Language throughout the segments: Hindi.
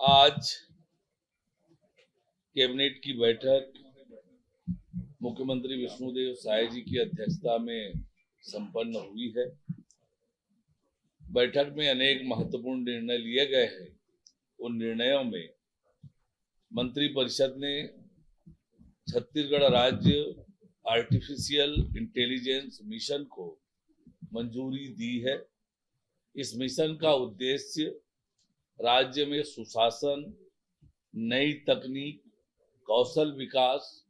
आज कैबिनेट की बैठक मुख्यमंत्री विष्णुदेव साय जी की अध्यक्षता में संपन्न हुई है। बैठक में अनेक महत्वपूर्ण निर्णय लिए गए हैं। उन निर्णयों में मंत्रिपरिषद ने छत्तीसगढ़ राज्य आर्टिफिशियल इंटेलिजेंस मिशन को मंजूरी दी है। इस मिशन का उद्देश्य राज्य में सुशासन, नई तकनीक, कौशल विकास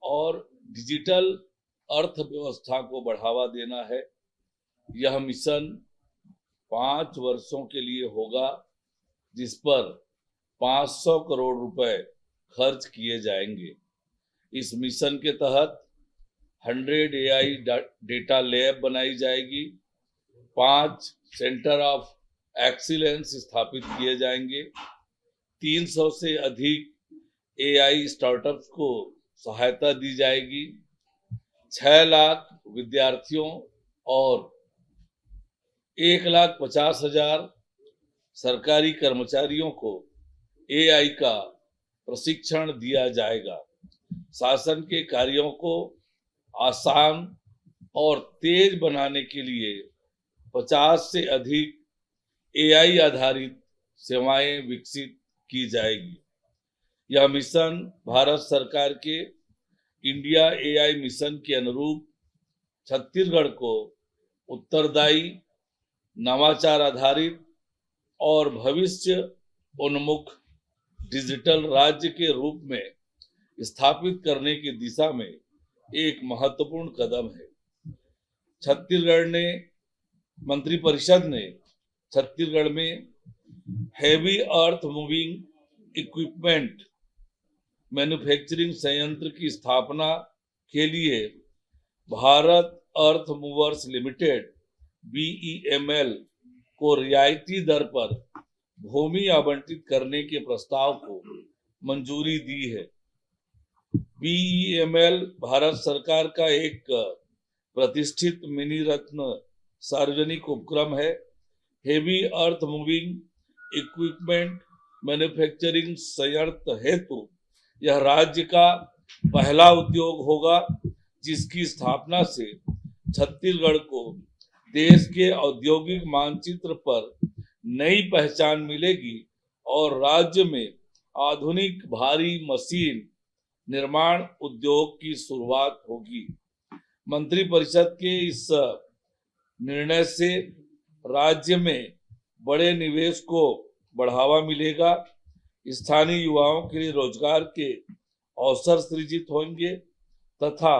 और डिजिटल अर्थव्यवस्था को बढ़ावा देना है। यह मिशन 5 वर्षों के लिए होगा, जिस पर 500 करोड़ रुपए खर्च किए जाएंगे। इस मिशन के तहत 100 AI डेटा लैब बनाई जाएगी, 5 सेंटर ऑफ एक्सीलेंस स्थापित किए जाएंगे, 300 से अधिक AI स्टार्टअप्स को सहायता दी जाएगी, 6 लाख विद्यार्थियों और 1,50,000 सरकारी कर्मचारियों को AI का प्रशिक्षण दिया जाएगा। शासन के कार्यों को आसान और तेज बनाने के लिए 50 से अधिक AI आधारित सेवाएं विकसित की जाएगी। यह मिशन भारत सरकार के इंडिया AI मिशन के अनुरूप छत्तीसगढ़ को उत्तरदायी, नवाचार आधारित और भविष्य उन्मुख डिजिटल राज्य के रूप में स्थापित करने की दिशा में एक महत्वपूर्ण कदम है। मंत्रिपरिषद ने छत्तीसगढ़ में heavy earth moving equipment manufacturing संयंत्र की स्थापना के लिए भारत अर्थ मूवर्स लिमिटेड BEML को रियायती दर पर भूमि आवंटित करने के प्रस्ताव को मंजूरी दी है। BEML भारत सरकार का एक प्रतिष्ठित मिनी रत्न सार्वजनिक उपक्रम है। Heavy earth moving equipment manufacturing संयंत्र हेतु यह राज्य का पहला उद्योग होगा, जिसकी स्थापना से छत्तीसगढ़ को देश के औद्योगिक मानचित्र पर नई पहचान मिलेगी और राज्य में आधुनिक भारी मशीन निर्माण उद्योग की शुरुआत होगी। मंत्रिपरिषद के इस निर्णय से राज्य में बड़े निवेश को बढ़ावा मिलेगा, स्थानीय युवाओं के लिए रोजगार के अवसर सृजित होंगे तथा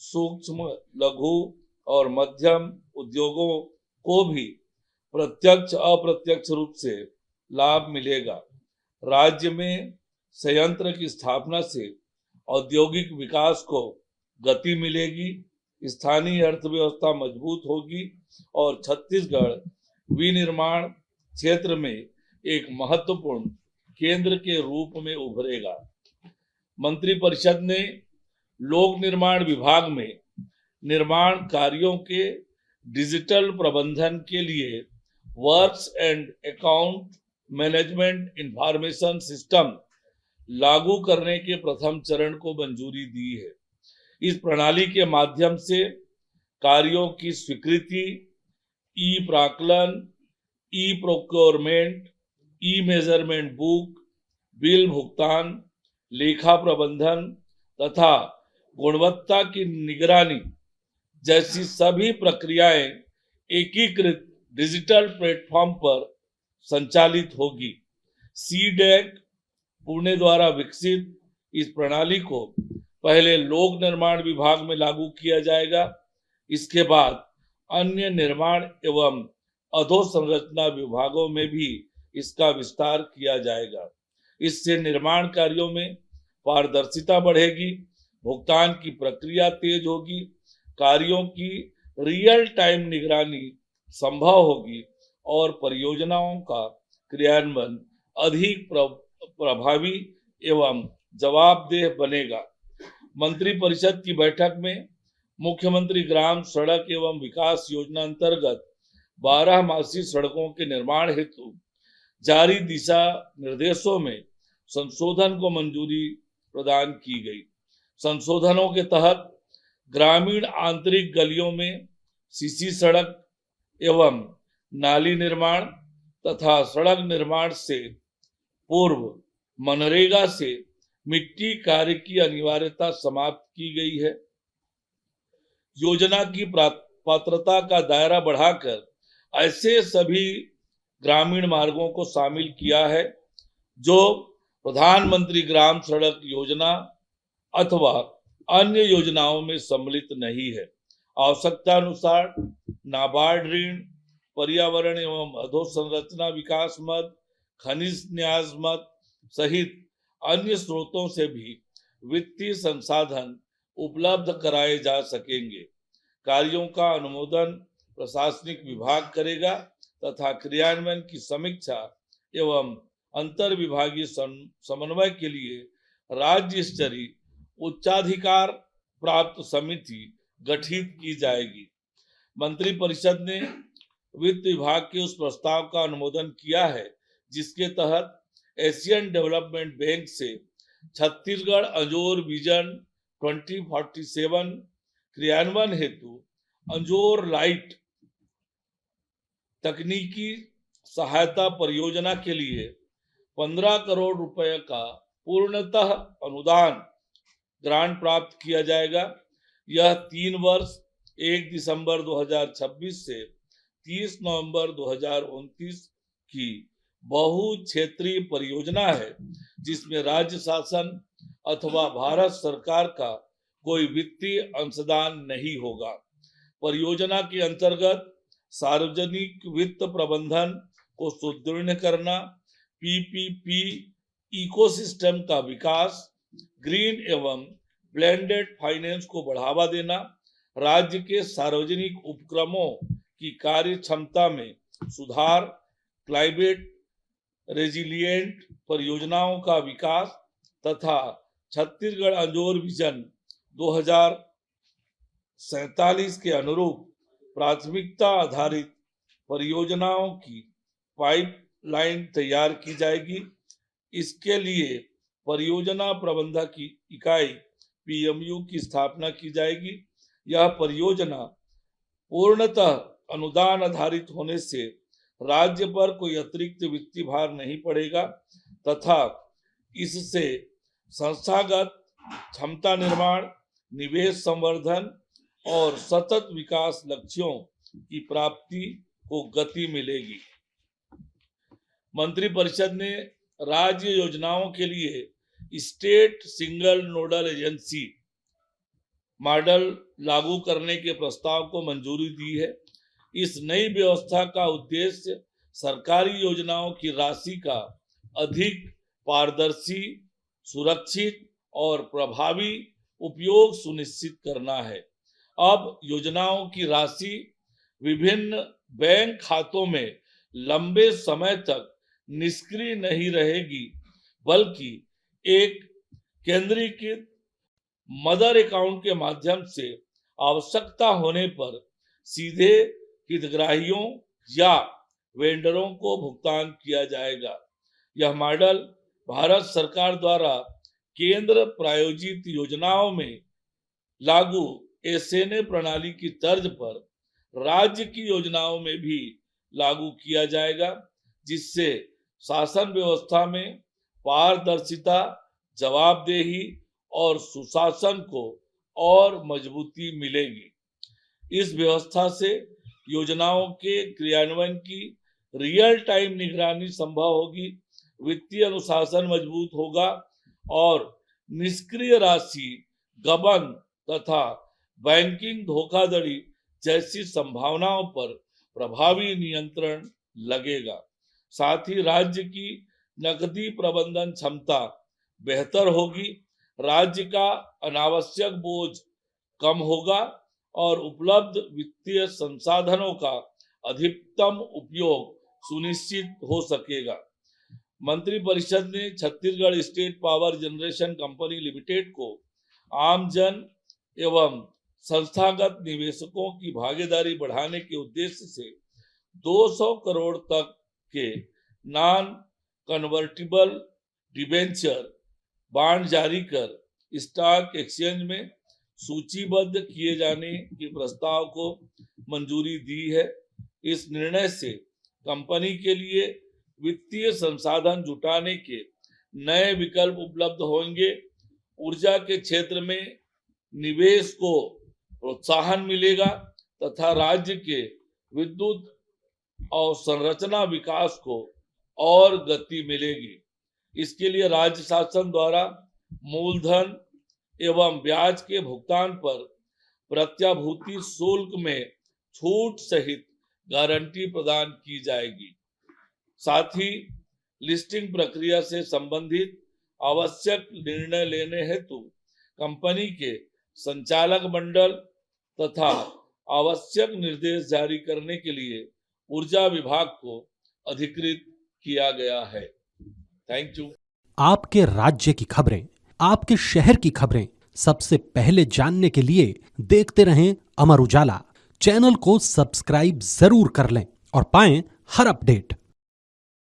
सूक्ष्म, लघु और मध्यम उद्योगों को भी प्रत्यक्ष अप्रत्यक्ष रूप से लाभ मिलेगा। राज्य में संयंत्र की स्थापना से औद्योगिक विकास को गति मिलेगी, स्थानीय अर्थव्यवस्था मजबूत होगी और छत्तीसगढ़ विनिर्माण क्षेत्र में एक महत्वपूर्ण केंद्र के रूप में उभरेगा। मंत्रिपरिषद ने लोक निर्माण विभाग में निर्माण कार्यों के डिजिटल प्रबंधन के लिए works and account management information system लागू करने के प्रथम चरण को मंजूरी दी है। इस प्रणाली के माध्यम से कार्यों की स्वीकृति, ई प्राक्कलन, ई प्रोक्योरमेंट, ई मेजरमेंट बुक, बिल भुगतान, लेखा प्रबंधन तथा गुणवत्ता की निगरानी जैसी सभी प्रक्रियाएं एकीकृत डिजिटल प्लेटफॉर्म पर संचालित होगी। CDEC पुणे द्वारा विकसित इस प्रणाली को पहले लोक निर्माण विभाग में लागू किया जाएगा। इसके बाद अन्य निर्माण एवं अधोसंरचना विभागों में भी इसका विस्तार किया जाएगा। इससे निर्माण कार्यों में पारदर्शिता बढ़ेगी, भुगतान की प्रक्रिया तेज होगी, कार्यों की रियल टाइम निगरानी संभव होगी और परियोजनाओं का क्रियान्वयन अधिक प्रभावी एवं जवाबदेह बनेगा। मंत्रिपरिषद की बैठक में मुख्यमंत्री ग्राम सड़क एवं विकास योजना अंतर्गत 12 मासी सड़कों के निर्माण हेतु जारी दिशा निर्देशों में संशोधन को मंजूरी प्रदान की गई। संशोधनों के तहत ग्रामीण आंतरिक गलियों में सीसी सड़क एवं नाली निर्माण तथा सड़क निर्माण से पूर्व मनरेगा से मिट्टी कार्य की अनिवार्यता समाप्त की गई है। योजना की पात्रता का दायरा बढ़ाकर ऐसे सभी ग्रामीण मार्गों को शामिल किया है जो प्रधानमंत्री ग्राम सड़क योजना अथवा अन्य योजनाओं में सम्मिलित नहीं है। आवश्यकता अनुसार नाबार्ड ऋण, पर्यावरण एवं अधोसंरचना विकास मद, खनिज न्यास मद सहित अन्य स्रोतों से भी वित्तीय संसाधन उपलब्ध कराए जा सकेंगे। कार्यों का अनुमोदन प्रशासनिक विभाग करेगा तथा क्रियान्वयन की समीक्षा एवं अंतर विभागीय समन्वय के लिए राज्य स्तरीय उच्चाधिकार प्राप्त समिति गठित की जाएगी। मंत्रिपरिषद ने वित्त विभाग के उस प्रस्ताव का अनुमोदन किया है जिसके तहत एशियन डेवलपमेंट बैंक से छत्तीसगढ़ अंजोर विजन 2047 क्रियान्वयन हेतु अंजोर लाइट तकनीकी सहायता परियोजना के लिए 15 करोड़ रुपए का पूर्णतः अनुदान ग्रांट प्राप्त किया जाएगा। यह 3 वर्ष 1 दिसंबर 2026 से 30 नवंबर 2029 की बहु क्षेत्रीय परियोजना है जिसमें राज्य शासन अथवा भारत सरकार का कोई वित्तीय अंशदान नहीं होगा। परियोजना के अंतर्गत सार्वजनिक वित्त प्रबंधन को सुदृढ़ करना, पीपीपी इकोसिस्टम का विकास, ग्रीन एवं ब्लेंडेड फाइनेंस को बढ़ावा देना, राज्य के सार्वजनिक उपक्रमों की कार्य क्षमता में सुधार, क्लाइमेट रेजिलिएंट परियोजनाओं का विकास तथा छत्तीसगढ़ अंजोर विजन 2047 के अनुरूप प्राथमिकता आधारित परियोजनाओं की पाइपलाइन तैयार की जाएगी। इसके लिए परियोजना प्रबंधक की इकाई पीएमयू की स्थापना की जाएगी। यह परियोजना पूर्णतः अनुदान आधारित होने से राज्य पर कोई अतिरिक्त वित्तीय भार नहीं पड़ेगा तथा इससे संस्थागत क्षमता निर्माण, निवेश संवर्धन और सतत विकास लक्ष्यों की प्राप्ति को गति मिलेगी। मंत्रिपरिषद ने राज्य योजनाओं के लिए state single nodal agency model लागू करने के प्रस्ताव को मंजूरी दी है। इस नई व्यवस्था का उद्देश्य सरकारी योजनाओं की राशि का अधिक पारदर्शी, सुरक्षित और प्रभावी उपयोग सुनिश्चित करना है। अब योजनाओं की राशि विभिन्न बैंक खातों में लंबे समय तक निष्क्रिय नहीं रहेगी, बल्कि एक केंद्रीकृत मदर अकाउंट के माध्यम से आवश्यकता होने पर सीधे हितग्राहियों या वेंडरों को भुगतान किया जाएगा। यह मॉडल भारत सरकार द्वारा केंद्र प्रायोजित योजनाओं में लागू एसएनए प्रणाली की तर्ज पर राज्य की योजनाओं में भी लागू किया जाएगा, जिससे शासन व्यवस्था में पारदर्शिता, जवाबदेही और सुशासन को और मजबूती मिलेगी। इस व्यवस्था से योजनाओं के क्रियान्वयन की रियल टाइम निगरानी संभव होगी, वित्तीय अनुशासन मजबूत होगा और निष्क्रिय राशि गबन तथा बैंकिंग धोखाधड़ी जैसी संभावनाओं पर प्रभावी नियंत्रण लगेगा। साथ ही राज्य की नकदी प्रबंधन क्षमता बेहतर होगी, राज्य का अनावश्यक बोझ कम होगा और उपलब्ध वित्तीय संसाधनों का अधिकतम उपयोग सुनिश्चित हो सकेगा। मंत्रिपरिषद ने Chhattisgarh state power generation company limited को आमजन एवं संस्थागत निवेशकों की भागीदारी बढ़ाने के उद्देश्य से 200 करोड़ तक के नॉन कन्वर्टिबल डिबेंचर बांड जारी कर स्टॉक एक्सचेंज में सूचीबद्ध किए जाने के प्रस्ताव को मंजूरी दी है। इस निर्णय से कंपनी के लिए वित्तीय संसाधन जुटाने के नए विकल्प उपलब्ध होंगे। ऊर्जा के क्षेत्र में निवेश को प्रोत्साहन मिलेगा तथा राज्य के विद्युत अवसंरचना विकास को और गति मिलेगी। इसके लिए राज्य शासन द्वारा मूलधन एवं ब्याज के भुगतान पर प्रत्याभूति शुल्क में छूट सहित गारंटी प्रदान की जाएगी। साथ ही लिस्टिंग प्रक्रिया से संबंधित आवश्यक निर्णय लेने हेतु कंपनी के संचालक मंडल तथा आवश्यक निर्देश जारी करने के लिए ऊर्जा विभाग को अधिकृत किया गया है। Thank you. आपके राज्य की खबरें, आपके शहर की खबरें सबसे पहले जानने के लिए देखते रहें अमर उजाला। चैनल को सब्सक्राइब जरूर कर लें और पाएं हर अपडेट।